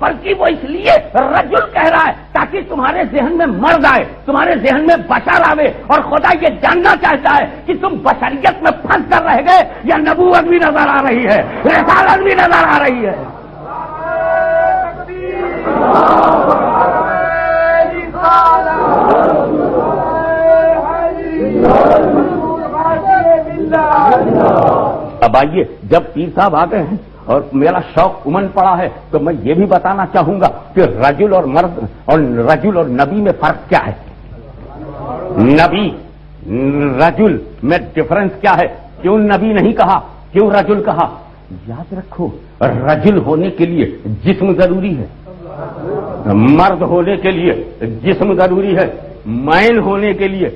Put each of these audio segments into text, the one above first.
بلکہ وہ اس لیے رجل کہہ رہا ہے تاکہ تمہارے ذہن میں مرد آئے، تمہارے ذہن میں بشر آوے، اور خدا یہ جاننا چاہتا ہے کہ تم بشریت میں پھنس کر رہ گئے یا نبوت بھی نظر آ رہی ہے، رسالت بھی نظر آ رہی ہے۔ اب آئیے، جب پیر صاحب آ گئے ہیں اور میرا شوق امن پڑا ہے تو میں یہ بھی بتانا چاہوں گا کہ رجل اور مرد اور رجل اور نبی میں فرق کیا ہے۔ نبی رجل میں ڈفرنس کیا ہے؟ کیوں نبی نہیں کہا، کیوں رجل کہا؟ یاد رکھو، رجل ہونے کے لیے جسم ضروری ہے، مرد ہونے کے لیے جسم ضروری ہے، مائن ہونے کے لیے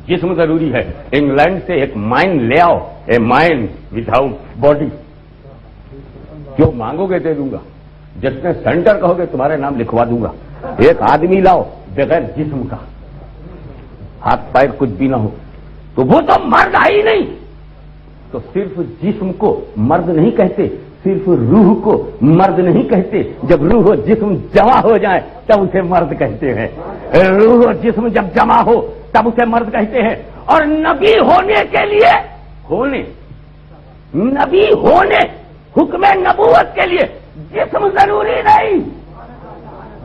جسم ضروری ہے۔ انگلینڈ سے ایک مائن لے آؤ، اے مائن وداؤٹ باڈی، جو مانگو گے دے دوں گا، جس میں سینٹر کہو گے تمہارے نام لکھوا دوں گا۔ ایک آدمی لاؤ بغیر جسم کا، ہاتھ پیر کچھ بھی نہ ہو، تو وہ تو مرد آئی نہیں۔ تو صرف جسم کو مرد نہیں کہتے، صرف روح کو مرد نہیں کہتے، جب روح و جسم جمع ہو جائے تب اسے مرد کہتے ہیں۔ روح و جسم جب جمع ہو تب اسے مرد کہتے ہیں۔ اور نبی ہونے کے لیے نبی ہونے حکم نبوت کے لیے جسم ضروری نہیں،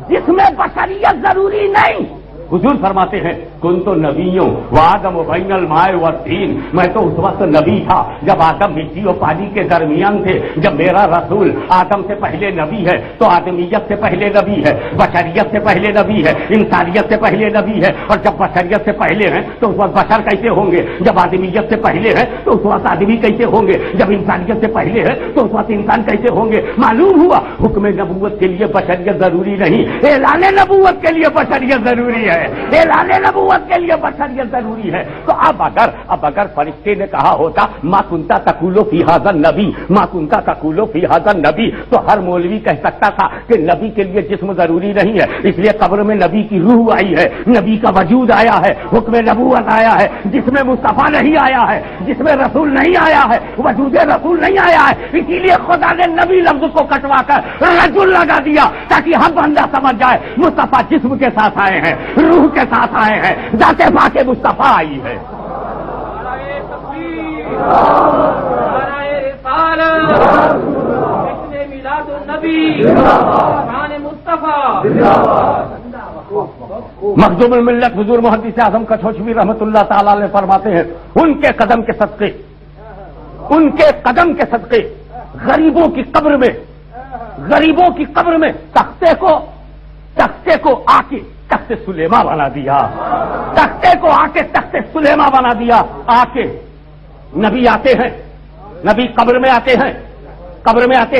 جسم بشریت ضروری نہیں۔ حضور فرماتے ہیں کنت نبیوں وآدم بین الماء والطین، میں تو اس وقت نبی تھا جب آدم مٹی اور پانی کے درمیان تھے۔ جب میرا رسول آدم سے پہلے نبی ہے تو آدمیت سے پہلے نبی ہے، بشریت سے پہلے نبی ہے، انسانیت سے پہلے نبی ہے۔ اور جب بشریت سے پہلے ہیں تو اس وقت بشر کیسے ہوں گے؟ جب آدمیت سے پہلے ہیں تو اس وقت آدمی کیسے ہوں گے؟ جب انسانیت سے پہلے ہے تو اس وقت انسان کیسے ہوں گے؟ معلوم ہوا حکم نبوت کے لیے بشریت ضروری نہیں، اعلان نبوت کے لیے بشریت ضروری ہے، اعلان نبوت کے لیے بشریت ضروری ہے۔ تو اب اگر فرشتے نے کہا ہوتا ما کنتا تقولو فی ھذا النبی، ما کنتا تقولو فی ھذا النبی، تو ہر مولوی کہہ سکتا تھا کہ نبی کے لیے جسم ضروری نہیں ہے، اس لیے قبر میں نبی کی روح آئی ہے، نبی کا وجود آیا ہے، حکم نبوت آیا ہے، جس میں مصطفیٰ نہیں آیا ہے، جس میں رسول نہیں آیا ہے، وجود رسول نہیں آیا ہے۔ اسی لیے خدا نے نبی لفظ کو کٹوا کر رجل لگا دیا تاکہ ہم بندہ سمجھ جائے مصطفیٰ جسم کے ساتھ آئے ہیں، روح کے ساتھ آئے ہیں، ذات پاک مصطفیٰ آئی ہے۔ مخدوم الملت حضور محدث اعظم کچھوچوی رحمت اللہ تعالی علیہ فرماتے ہیں ان کے قدم کے صدقے، ان کے قدم کے صدقے غریبوں کی قبر میں تختے کو آ کے تخت سلیمہ بنا دیا، تختے کو آ کے تخت سلیمہ بنا دیا۔ آ کے نبی آتے ہیں، نبی قبر میں آتے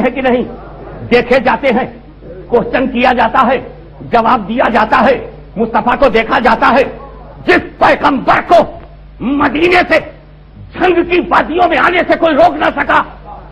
ہیں کہ نہیں؟ دیکھے جاتے ہیں، کوشچن کیا جاتا ہے، جواب دیا جاتا ہے، مصطفیٰ کو دیکھا جاتا ہے۔ جس پیغمبر کو مدینے سے جنگ کی وادیوں میں آنے سے کوئی روک نہ سکا،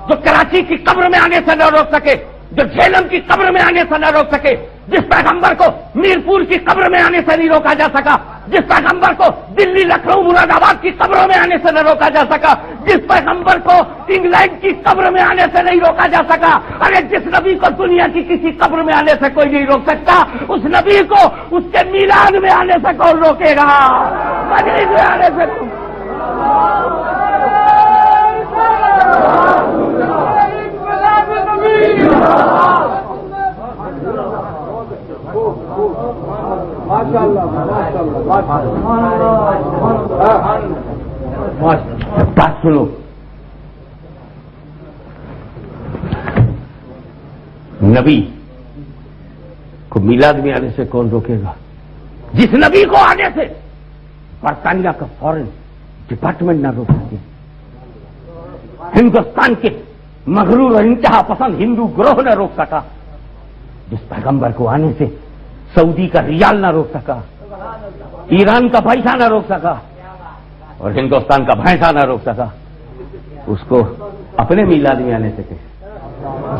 جو کراچی کی قبر میں آنے سے نہ روک سکے، جو جہلم کی قبر میں آنے سے نہ روک سکے، جس پیغمبر کو میرپور کی قبر میں آنے سے نہیں روکا جا سکا، جس پیغمبر کو دلی لکھنؤ مراد آباد کی قبروں میں آنے سے نہ روکا جا سکا، جس پیغمبر کو انگلینڈ کی قبر میں آنے سے نہیں روکا جا سکا، ارے جس نبی کو دنیا کی کسی قبر میں آنے سے کوئی نہیں روک سکتا، اس نبی کو اس کے میلاد میں آنے سے کون روکے گا؟ مجلس میں آنے سے بات سنو، نبی کو میلاد میں آنے سے کون روکے گا؟ جس نبی کو آنے سے برطانیہ کا فورن ڈپارٹمنٹ نہ روک سکے، ہندوستان کے مغرور اور انتہا پسند ہندو گروہ نہ روک سکا، جس پیغمبر کو آنے سے سعودی کا ریال نہ روک سکا، ایران کا پیسہ نہ روک سکا اور ہندوستان کا بھینسا نہ روک سکا، اس کو اپنے میلاد میں آنے سے کہ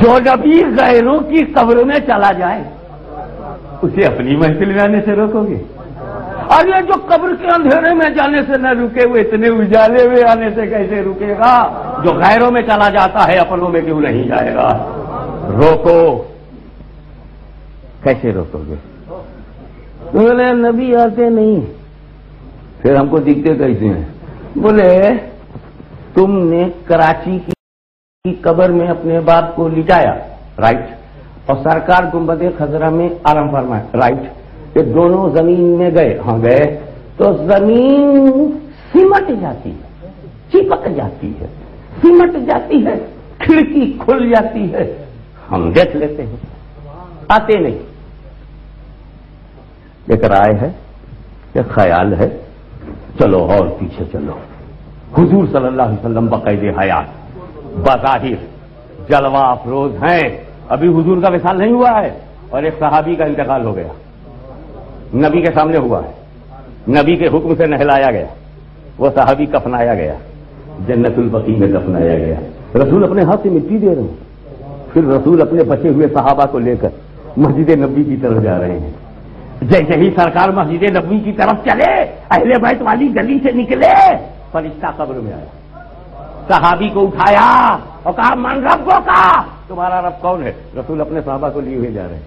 جو نبی غیروں کی قبر میں چلا جائے اسے اپنی محفل میں آنے سے روکو گے؟ اور یہ جو قبر کے اندھیرے میں جانے سے نہ رکے ہوئے اتنے اجالے میں آنے سے کیسے رکے گا؟ جو غیروں میں چلا جاتا ہے اپنوں میں کیوں نہیں جائے گا؟ روکو، کیسے روکو گے؟ بولے نبی آتے نہیں، پھر ہم کو دکھتے کیسے ہیں؟ بولے تم نے کراچی کی قبر میں اپنے باپ کو لٹایا، رائٹ، اور سرکار گنبد خضرا میں آرام فرمایا، رائٹ، یہ دونوں زمین میں گئے، ہاں گئے، تو زمین سمٹ جاتی ہے، چپک جاتی ہے، سمٹ جاتی ہے، کھڑکی کھل جاتی ہے، ہم دیکھ لیتے ہیں، آتے نہیں۔ ایک رائے ہے، ایک خیال ہے، چلو اور پیچھے چلو۔ حضور صلی اللہ علیہ وسلم بقید حیات بظاہر جلوہ افروز ہیں، ابھی حضور کا وصال نہیں ہوا ہے، اور ایک صحابی کا انتقال ہو گیا، نبی کے سامنے ہوا ہے، نبی کے حکم سے نہلایا گیا، وہ صحابی کفنایا گیا، جنت البقیع میں دفنایا گیا، رسول اپنے ہاتھ سے مٹی دے رہے ہیں، پھر رسول اپنے بچے ہوئے صحابہ کو لے کر مسجد نبوی کی طرف جا رہے ہیں۔ جیسے ہی سرکار مسجد نبوی کی طرف چلے، اہل بیت والی گلی سے نکلے، فرشتہ قبر میں آیا، صحابی کو اٹھایا اور کہا من ربوں کا، تمہارا رب کون ہے؟ رسول اپنے صحابہ کو لیے ہوئے جا رہے ہیں۔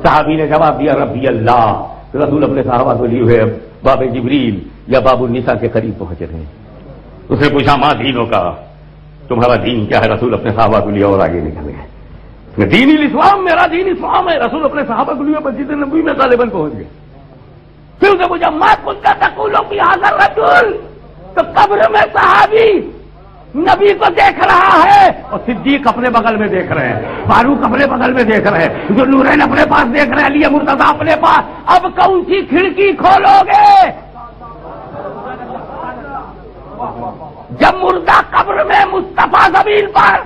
صحابی نے جواب دیا ربی اللہ، رسول اپنے صحابہ کو لیے ہوئے باب جبریل یا باب النساء کے قریب پہنچ رہے ہیں۔ اس نے پوچھا ماں دینوں کا، تمہارا دین کیا ہے؟ رسول اپنے صحابہ کو لیے اور آگے نکل گئے۔ دین الاسلام، میرا دین اسلام ہے، رسول اپنے صحابہ کو لیے مسجد نبوی میں غالباً پہنچ گئے۔ پھر اسے پوچھا ما کنت تقول فی ھذا الرجل، تو قبر میں صحابی نبی کو دیکھ رہا ہے، اور صدیق اپنے بغل میں دیکھ رہے ہیں، فاروق اپنے بغل میں دیکھ رہے ہیں، جو نورین اپنے پاس دیکھ رہے ہیں، علی مرتضیٰ اپنے پاس، اب کون سی کھڑکی کھولو گے؟ جب مردہ قبر میں، مصطفیٰ زمین پر،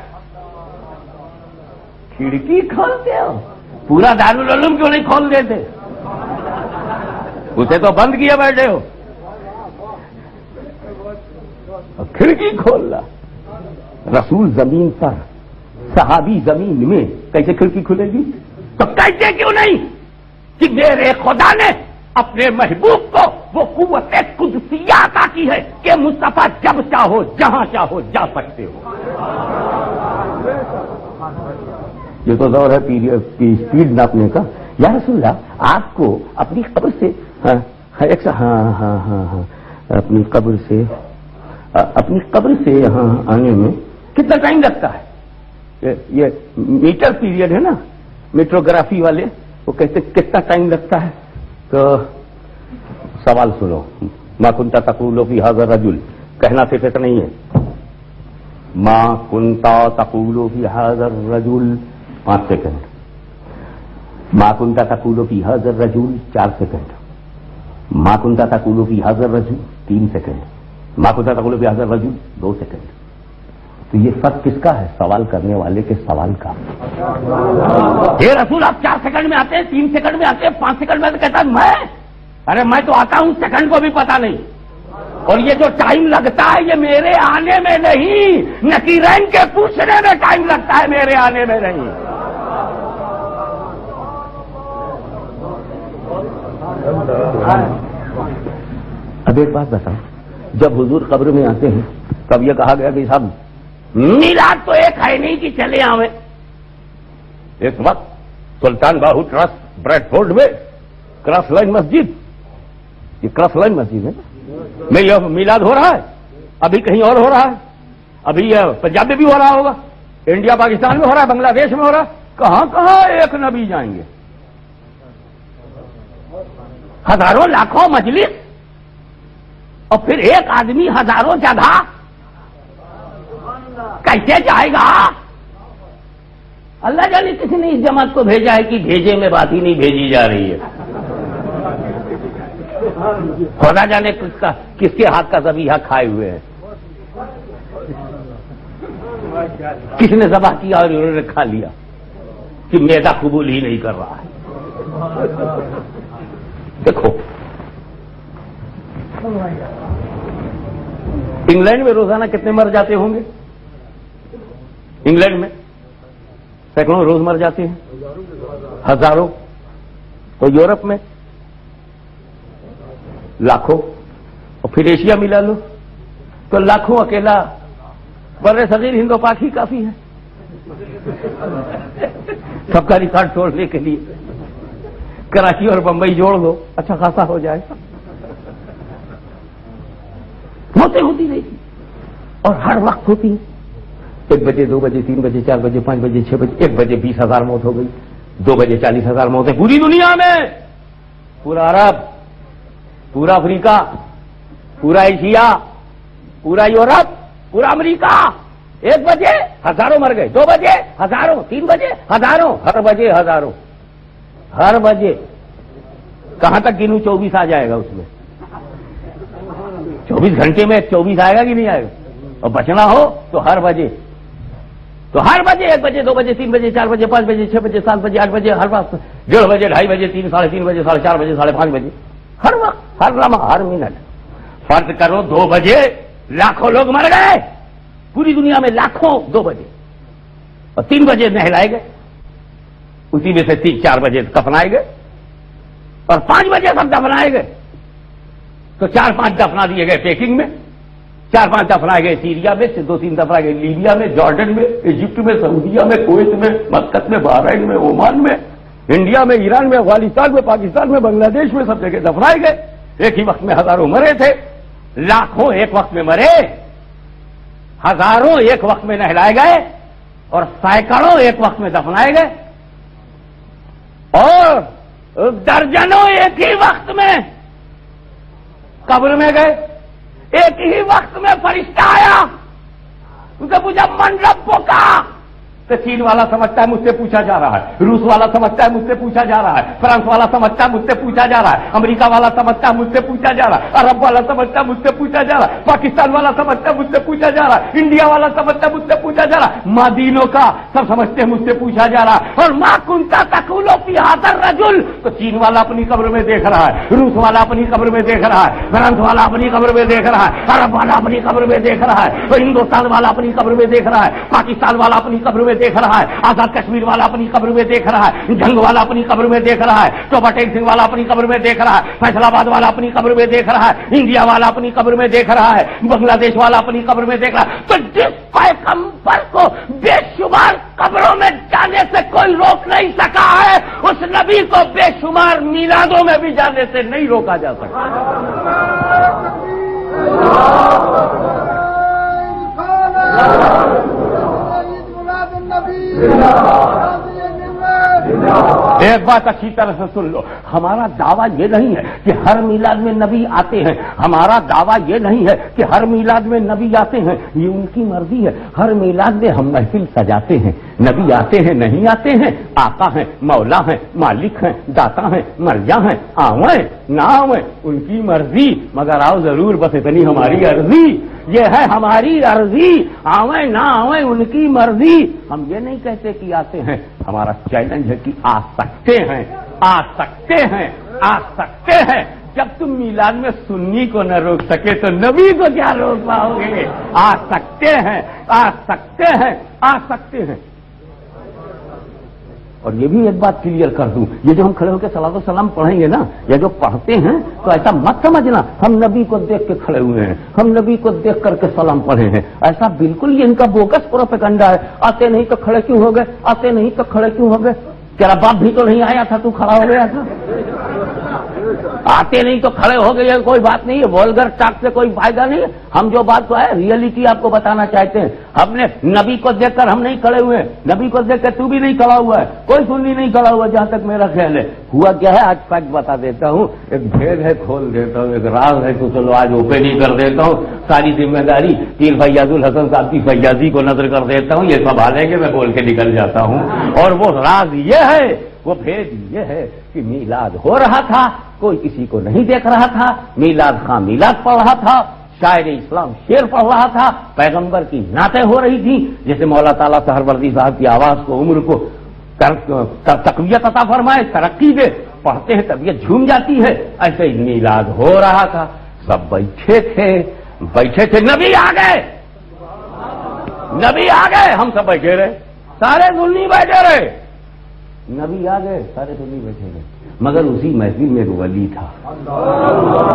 کھڑکی کھولتے ہو؟ پورا دارالعلوم کیوں نہیں کھول دیتے؟ اسے تو بند کیے بیٹھے ہو، کھڑکی کھولنا۔ رسول زمین پر، صحابی زمین میں، کیسے کھڑکی کھلے گی؟ تو کہتے کیوں نہیں کہ میرے خدا نے اپنے محبوب کو وہ قوت قدسیہ عطا کی ہے کہ مصطفیٰ جب چاہو جہاں چاہو جا سکتے ہو۔ یہ تو دور ہے اسپیڈ ناپنے کا۔ یا رسول اللہ، آپ کو اپنی قبر سے اپنی قبر سے یہاں آنے میں کتنا ٹائم لگتا ہے؟ یہ میٹر پیریڈ ہے نا، میٹروگرافی والے وہ کہتے کتنا ٹائم لگتا ہے؟ تو سوال سنو، ما کنت تقول فی ھذا الرجل، کہنا صرف اتنا نہیں ہے، ما کنت تقول فی ھذا الرجل 5 سیکنڈ، ما کنت تقول فی ھذا الرجل 4 سیکنڈ، ما کنت تقول فی ھذا الرجل 3 سیکنڈ، ما کنت تقول فی ھذا الرجل 2 سیکنڈ۔ تو یہ فرق کس کا ہے؟ سوال کرنے والے کے سوال کا۔ یہ رسول آپ 4 سیکنڈ میں آتے ہیں، 3 سیکنڈ میں آتے ہیں، 5 سیکنڈ میں، تو کہتا ہے میں تو آتا ہوں سیکنڈ کو بھی پتا نہیں، اور یہ جو ٹائم لگتا ہے یہ میرے آنے میں نہیں، نکیرین کے پوچھنے میں ٹائم لگتا ہے، میرے آنے میں نہیں۔ اب ایک بات بتاؤ، جب حضور قبر میں آتے ہیں تب یہ کہا گیا کہ صاحب میلاد تو ایک ہے نہیں کہ چلے آویں؟ اس وقت Sultan Bahu trust bread Ford میں کراس لائن مسجد، یہ کراس لائن مسجد ہے میں یہ میلاد ہو رہا ہے، ابھی کہیں اور ہو رہا ہے، ابھی یہ پنجاب میں بھی ہو رہا ہوگا، انڈیا پاکستان میں ہو رہا ہے، بنگلہ دیش میں ہو رہا ہے، کہاں کہاں ایک نبی جائیں گے؟ ہزاروں لاکھوں مجلس، اور پھر ایک آدمی ہزاروں جگہ، کیسے جائے گا؟ اللہ جانے کسی نے اس جماعت کو بھیجا ہے کہ بھیجے میں بات ہی نہیں بھیجی جا رہی ہے، خدا جانے کس کے ہاتھ کا ذبیحہ کھائے ہوئے ہیں، کس نے ذبح کیا اور انہوں نے کھا لیا کہ میدا قبول ہی نہیں کر رہا ہے۔ دیکھو انگلینڈ میں روزانہ کتنے مر جاتے ہوں گے؟ انگلینڈ میں سینکڑوں روز مر جاتے ہیں، ہزاروں، تو یورپ میں لاکھوں، اور پھر ایشیا ملا لو تو لاکھوں، اکیلا بر صغیر ہند و پاک ہی کافی ہے سب کا ریکارڈ توڑنے کے لیے۔ کراچی اور بمبئی جوڑ دو اچھا خاصا ہو جائے گا. موتیں ہوتی رہی تھی اور ہر وقت ہوتی. 1 بجے 2 بجے 3 بجے 4 بجے 5 بجے 6 بجے 1 بجے 20,000 موت ہو گئی. 2 بجے 40,000 موتیں پوری دنیا میں. پورا عرب، پورا افریقہ، پورا ایشیا، پورا یورپ، پورا امریکہ. 1 بجے ہزاروں مر گئے، 2 بجے ہزاروں، 3 بجے ہزاروں، ہر بجے ہزاروں. ہر بجے کہاں تک گنوں 24 آ جائے گا اس میں. 24 گھنٹے میں 24 آئے گا کہ نہیں آئے گا؟ اور بچنا ہو تو ہر بجے. تو ہر بجے 1 بجے 2 بجے 3 بجے 4 بجے 5 بجے 6 بجے 7 بجے 8 بجے، ہر وقت 1:30 بجے 2:30 بجے 3 ساڑھے 3 بجے 4:30 بجے 5:30 بجے، ہر وقت ہر لمحہ ہر منٹ. فرض کرو 2 بجے لاکھوں لوگ مر گئے پوری دنیا میں، لاکھوں 2 بجے. اور 3 بجے نہلائے گئے، اسی میں سے 3-4 بجے کفنائے گئے اور 5 بجے سب دفنائے گئے. تو 4-5 دفنا دیے گئے پیکنگ میں، 4-5 دفنائے گئے سیریا میں، 2-3 دفنائے گئے لیبیا میں، جارڈن میں، ایجپٹ میں، سعودیہ میں، کویت میں، مسقط میں، بحرین میں، عمان میں، انڈیا میں، ایران میں، افغانستان میں، پاکستان میں، بنگلہ دیش میں، سب جگہ دفنائے گئے. ایک ہی وقت میں ہزاروں مرے تھے، لاکھوں ایک وقت میں مرے، ہزاروں ایک وقت میں نہلائے گئے اور سینکڑوں ایک وقت میں دفنائے گئے اور درجنوں ایک ہی وقت میں قبر میں گئے. ایک ہی وقت میں فرشتہ آیا، اسے پوچھا من ربوں کا، تو چین والا سمجھتا ہے مجھ سے پوچھا جا رہا ہے، روس والا سمجھتا ہے مجھ سے پوچھا جا رہا ہے، فرانس والا سمجھتا ہے مجھ سے پوچھا جا رہا ہے، امریکہ والا سمجھتا ہے مجھ سے پوچھا جا رہا ہے، عرب والا سمجھتا ہے مجھ سے پوچھا جا رہا ہے، پاکستان والا سمجھتا ہے مجھ سے پوچھا جا رہا ہے، انڈیا والا سمجھتا ہے مجھ سے پوچھا جا رہا ہے، مدینوں کا سب سمجھتے ہیں مجھ سے پوچھا جا رہا ہے. اور ما کنتا تقول فی ھذا الرجل، تو چین والا اپنی قبر میں دیکھ رہا ہے، روس والا اپنی قبر میں دیکھ رہا ہے، فرانس والا اپنی قبر میں دیکھ رہا ہے، عرب والا اپنی قبر میں دیکھ رہا ہے، اور ہندوستان والا اپنی قبر میں دیکھ رہا ہے، پاکستان والا اپنی قبر میں دیکھ رہا ہے، آزاد کشمیر والا اپنی قبر میں دیکھ رہا ہے، جنگ والا اپنی قبر میں دیکھ رہا ہے، توبہ ٹیک سنگھ والا اپنی قبر میں دیکھ رہا ہے، فیصل آباد والا اپنی قبر میں دیکھ رہا ہے، انڈیا والا اپنی قبر میں دیکھ رہا ہے، بنگلہ دیش والا اپنی قبر میں دیکھ رہا ہے. تو جس پیغمبر کو بے شمار قبروں میں جانے سے کوئی روک نہیں سکا ہے، اس نبی کو بے شمار میلادوں میں بھی جانے سے نہیں روکا جا سکتا. ایک بات اچھی طرح سے سن لو، ہمارا دعویٰ یہ نہیں ہے کہ ہر میلاد میں نبی آتے ہیں، ہمارا دعویٰ یہ نہیں ہے کہ ہر میلاد میں نبی آتے ہیں، یہ ان کی مرضی ہے. ہر میلاد میں ہم محفل سجاتے ہیں، نبی آتے ہیں نہیں آتے ہیں، آقا ہیں، مولا ہیں، مالک ہیں، داتا ہیں، مرجع ہیں، آویں نہ آویں ان کی مرضی، مگر آؤ ضرور، بس اتنی ہماری عرضی. یہ ہے ہماری عرضی، آویں نہ آویں ان کی مرضی. ہم یہ نہیں کہتے کہ آتے ہیں، ہمارا چیلنج ہے کہ آ سکتے ہیں، آ سکتے ہیں، آ سکتے ہیں. جب تم میلاد میں سنی کو نہ روک سکے تو نبی کو کیا روک پاؤ گے؟ آ سکتے ہیں، آ سکتے ہیں، آ سکتے ہیں. اور یہ بھی ایک بات کلیئر کر دوں، یہ جو ہم کھڑے ہو کے صلاۃ و سلام پڑھیں گے نا، یہ جو پڑھتے ہیں تو ایسا مت سمجھنا ہم نبی کو دیکھ کے کھڑے ہوئے ہیں، ہم نبی کو دیکھ کر کے سلام پڑھے ہیں. ایسا بالکل یہ ان کا بوگس پروپیگنڈا ہے. آتے نہیں تو کھڑے کیوں ہو گئے، آتے نہیں تو کھڑے کیوں ہو گئے؟ تیرا باپ بھی تو نہیں آیا تھا، تو کھڑا ہو گیا تھا. آتے نہیں تو کھڑے ہو گئے، کوئی بات نہیں ہے، وولگر ٹاک سے کوئی فائدہ نہیں ہے. ہم جو بات کو ہے ریئلٹی آپ کو بتانا چاہتے ہیں. ہم نے نبی کو دیکھ کر ہم نہیں کھڑے ہوئے، نبی کو دیکھ کر تو بھی نہیں کھڑا ہوا ہے، کوئی سنی نہیں کھڑا ہوا جہاں تک میرا خیال ہے. ہوا کیا ہے آج فیکٹ بتا دیتا ہوں، ایک بھید ہے کھول دیتا ہوں، ایک راز ہے تو چلو آج اوپن ہی کر دیتا ہوں. ساری ذمہ داری پیر فیاض الحسن صاحب کی فیاضی کو نظر کر دیتا ہوں. یہ سنبھالیں گے، میں بول کے نکل جاتا ہوں. اور وہ راز یہ ہے، وہ بھید یہ ہے کہ میلاد ہو رہا تھا، کوئی کسی کو نہیں دیکھ رہا تھا، میلاد خاں میلاد پڑھ رہا تھا، شاعر اسلام شعر پڑھ رہا تھا، پیغمبر کی نعتیں ہو رہی تھی. جیسے مولا تعالیٰ سہروردی صاحب کی آواز کو، عمر کو تقویت عطا فرمائے، ترقی دے، پڑھتے ہیں طبیعت جھوم جاتی ہے. ایسے ہی میلاد ہو رہا تھا، سب بیٹھے تھے، نبی آ گئے، نبی آ گئے، ہم سب بیٹھے رہے، سارے سنی بیٹھے رہے. نبی آ گئے، سارے سنی بیٹھے رہے، مگر اسی محفل میں ایک ولی تھا،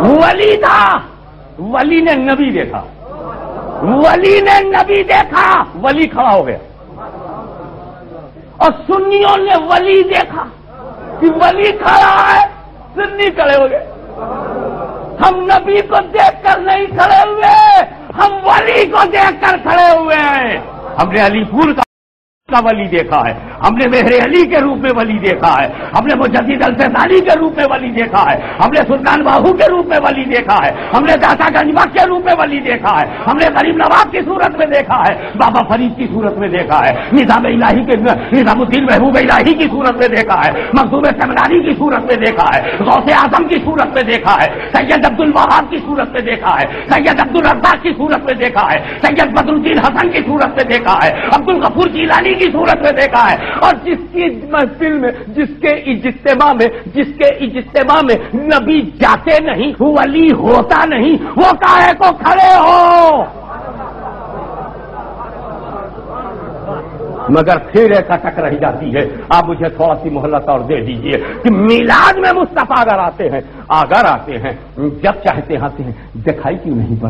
ولی تھا. ولی نے نبی دیکھا، ولی نے نبی دیکھا، ولی کھڑا ہو گیا. اور سنیوں نے ولی دیکھا، کہ ولی کھڑا ہے، سنی کھڑے ہو گئے. ہم نبی کو دیکھ کر نہیں کھڑے ہوئے، ہم ولی کو دیکھ کر کھڑے ہوئے ہیں. ہم نے علی پور کا ولی دیکھا ہے، ہم نے مہر علی کے روپ میں ولی دیکھا ہے، ہم نے مجدد الفیضانی کے روپ میں ولی دیکھا ہے، ہم نے سلطان باہو کے روپ میں ولی دیکھا ہے، ہم نے داتا گنج بخش کے روپ میں ولی دیکھا ہے، ہم نے غریب نواز کی صورت میں دیکھا ہے، بابا فرید کی صورت میں دیکھا ہے، نظام الہی کے نظام الدین محبوب الہی کی صورت میں دیکھا ہے، مخدوم سمنانی کی صورت میں دیکھا ہے، غوث اعظم کی صورت میں دیکھا ہے، سید عبد الوہاب کی صورت میں دیکھا ہے، سید عبد الرزاق کی صورت میں دیکھا ہے، سید بدر الدین حسن کی صورت میں دیکھا ہے، عبد الغفور جیلانی کی صورت میں دیکھا ہے. اور جس کی محفل میں، جس کے اجتماع میں نبی جاتے نہیں، ولی ہوتا نہیں، وہ کاہے کو کھڑے ہو. مگر پھر ایک اٹک رہ جاتی ہے. آپ مجھے تھوڑا سی مہلت اور دے دیجئے کہ میلاد میں مصطفیٰ اگر آتے ہیں جب چاہتے آتے ہیں، دکھائی کیوں نہیں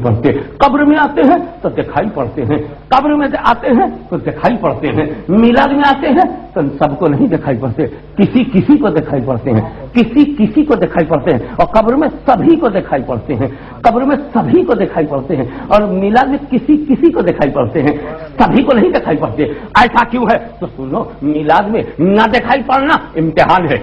پڑتے؟ قبر میں آتے ہیں تو دکھائی پڑتے ہیں، قبر میں آتے ہیں تو دکھائی پڑتے ہیں، میلاد میں آتے ہیں تو سب کو نہیں دکھائی پڑتے، کسی کو دکھائی پڑتے ہیں، کسی کو دکھائی پڑتے ہیں، اور قبر میں سبھی کو دکھائی پڑتے ہیں، اور میلاد میں کسی کو دکھائی پڑتے ہیں، سبھی کو نہیں دکھائی پڑتے. ایسا کیوں ہے؟ تو سنو، میلاد میں نہ دکھائی پڑنا امتحان ہے،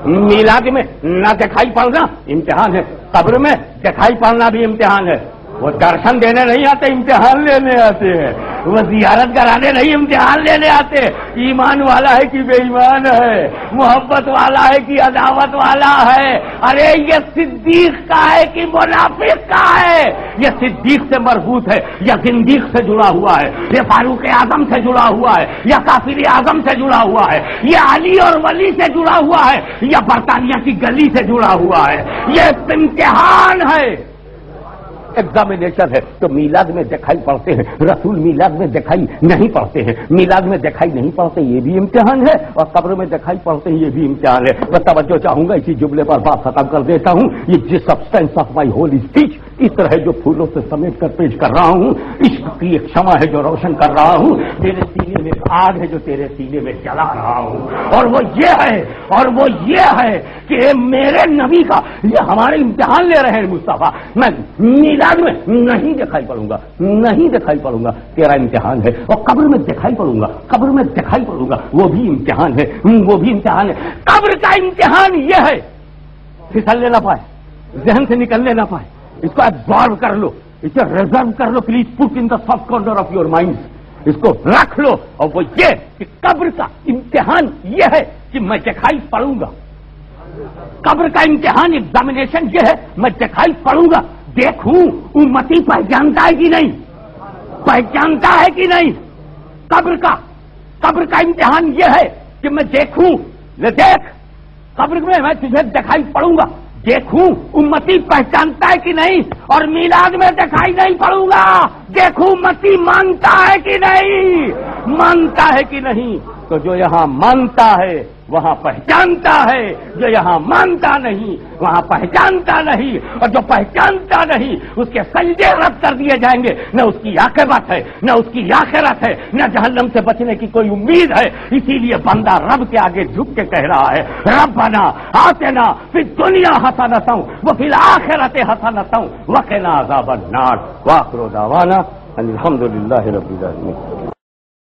میلاد میں نہ دکھائی پڑنا امتحان ہے، قبر میں دکھائی پڑنا بھی امتحان ہے. وہ درشن دینے نہیں آتے، امتحان لینے آتے ہیں. وہ زیارت کرانے نہیں، امتحان لینے آتے. ایمان والا ہے کہ بے ایمان ہے، محبت والا ہے کہ عداوت والا ہے. ارے یہ صدیق کا ہے کہ منافق کا ہے؟ یہ صدیق سے مربوط ہے یا زندیق سے جڑا ہوا ہے؟ یہ فاروق اعظم سے جڑا ہوا ہے یا کافر اعظم سے جڑا ہوا ہے؟ یہ علی اور ولی سے جڑا ہوا ہے یا برطانیہ کی گلی سے جڑا ہوا ہے؟ یہ امتحان ہے، ایگزامینیشن ہے. تو میلاد میں دکھائی پڑتے ہیں، رسول میلاد میں دکھائی نہیں پڑتے ہیں، میلاد میں دکھائی نہیں پڑتے، یہ بھی امتحان ہے، اور قبر میں دکھائی پڑتے ہیں، یہ بھی امتحان ہے. میں توجہ چاہوں گا، اسی جملے پر بات ختم کر دیتا ہوں. یہ substance of my whole speech اس طرح جو پھولوں سے سمیٹ کر پیش کر رہا ہوں، عشق کی ایک شمع ہے جو روشن کر رہا ہوں، میرے سینے میں آگ ہے جو تیرے سینے میں جلا رہا ہوں. اور وہ یہ ہے کہ میرے نبی کا یہ ہمارے امتحان لے رہے ہیں مصطفیٰ. میں میلاد میں نہیں دکھائی پڑوں گا، تیرا امتحان ہے. اور قبر میں دکھائی پڑوں گا، وہ بھی امتحان ہے. قبر کا امتحان یہ ہے، پھسلنے نہ پائے، ذہن سے نکلنے نہ پائے. اس کو ایبزارو کر لو، اسے ریزرو کر لو. Please put in the soft corner of your mind. اس کو رکھ لو. اور وہ یہ کہ قبر کا امتحان یہ ہے کہ میں دکھائی پڑوں گا. قبر کا امتحان، ایگزامینیشن یہ ہے، میں دکھائی پڑوں گا. دیکھوں امتی پہچانتا ہے کہ نہیں. قبر کا امتحان یہ ہے کہ میں دیکھوں، دیکھ قبر میں تجھے دکھائی پڑوں گا، دیکھوں امتی پہچانتا ہے کہ نہیں. اور میلاد میں دکھائی نہیں پڑوں گا، دیکھوں امتی مانتا ہے کہ نہیں. تو جو یہاں مانتا ہے وہاں پہچانتا ہے، جو یہاں مانتا نہیں وہاں پہچانتا نہیں. اور جو پہچانتا نہیں اس کے سجدے رد کر دیے جائیں گے. نہ اس کی عاقبت ہے، نہ اس کی آخرت ہے، نہ جہنم سے بچنے کی کوئی امید ہے. اسی لیے بندہ رب کے آگے جھک کے کہہ رہا ہے، ربنا آتنا فی الدنیا حسنۃ وفی الآخرۃ حسنۃ وقنا عذاب النار. وآخر دعوانا ان الحمد للہ رب العالمین.